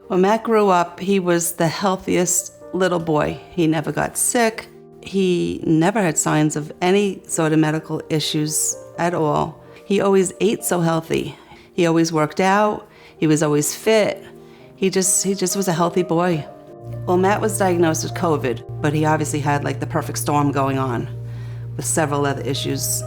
When Matt grew up, he was the healthiest little boy. He never got sick. He never had signs of any sort of medical issues at all. He always ate so healthy. He always worked out. He was always fit. He just was a healthy boy. Well, Matt was diagnosed with COVID, but he obviously had like the perfect storm going on with several other issues.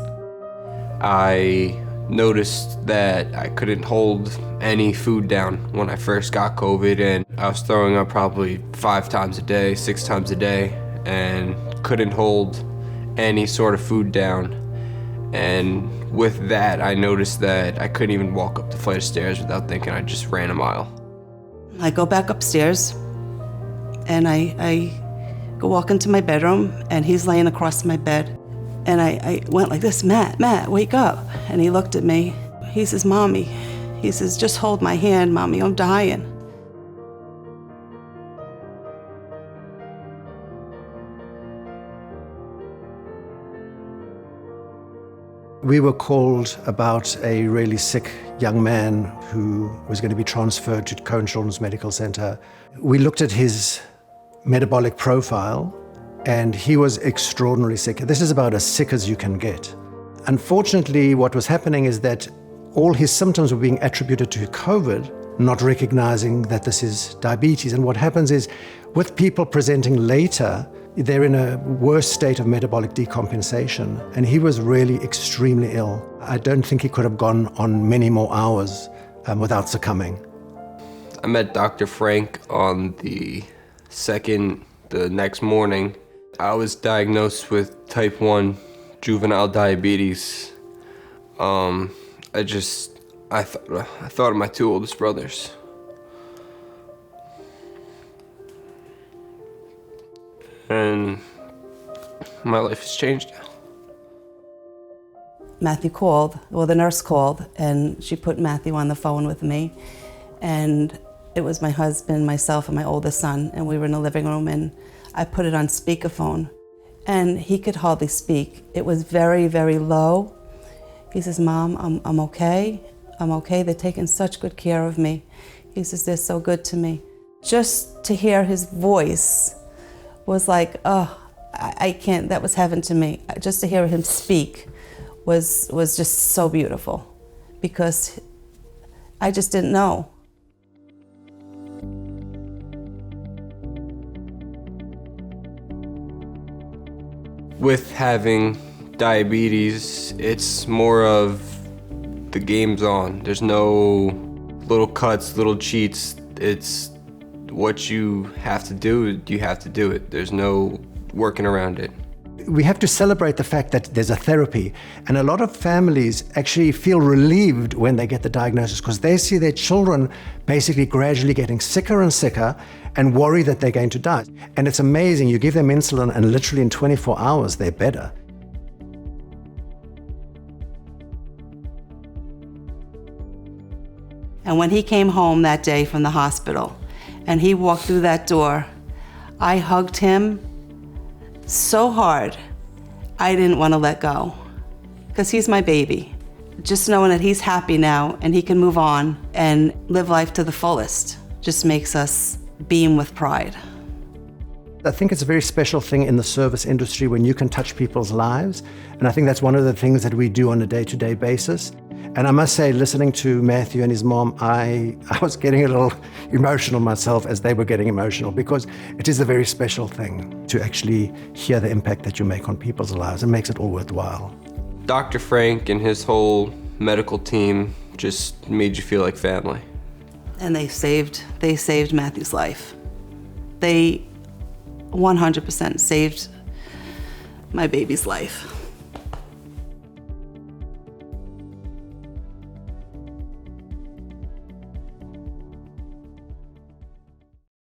I noticed that I couldn't hold any food down when I first got COVID, and I was throwing up probably 5 times a day, 6 times a day, and couldn't hold any sort of food down. And with that, I noticed that I couldn't even walk up the flight of stairs without thinking I just ran a mile. I go back upstairs and I go walk into my bedroom, and he's laying across my bed. And I went like this, Matt, wake up. And he looked at me. He says, Mommy, he says, just hold my hand, Mommy, I'm dying. We were called about a really sick young man who was going to be transferred to Cone Children's Medical Center. We looked at his metabolic profile, and he was extraordinarily sick. This is about as sick as you can get. Unfortunately, what was happening is that all his symptoms were being attributed to COVID, not recognizing that this is diabetes. And what happens is, with people presenting later, they're in a worse state of metabolic decompensation, and he was really extremely ill. I don't think he could have gone on many more hours without succumbing. I met Dr. Frank on the next morning. I was diagnosed with type 1 juvenile diabetes. I thought of my 2 oldest brothers. And my life has changed now. The nurse called, and she put Matthew on the phone with me. And it was my husband, myself, and my oldest son, and we were in the living room, and I put it on speakerphone, and he could hardly speak. It was very, very low. He says, Mom, I'm okay. I'm okay. They're taking such good care of me. He says, they're so good to me. Just to hear his voice was like, oh, I can't, that was heaven to me. Just to hear him speak was just so beautiful, because I just didn't know. With having diabetes, it's more of the game's on. There's no little cuts, little cheats. It's what you have to do, you have to do it. There's no working around it. We have to celebrate the fact that there's a therapy, and a lot of families actually feel relieved when they get the diagnosis, because they see their children basically gradually getting sicker and sicker and worry that they're going to die. And it's amazing, you give them insulin and literally in 24 hours they're better. And when he came home that day from the hospital and he walked through that door, I hugged him so hard, I didn't want to let go, because he's my baby. Just knowing that he's happy now and he can move on and live life to the fullest just makes us beam with pride. I think it's a very special thing in the service industry when you can touch people's lives, and I think that's one of the things that we do on a day-to-day basis. And I must say, listening to Matthew and his mom, I was getting a little emotional myself as they were getting emotional, because it is a very special thing to actually hear the impact that you make on people's lives. It makes it all worthwhile. Dr. Frank and his whole medical team just made you feel like family. And they saved Matthew's life. They 100% saved my baby's life.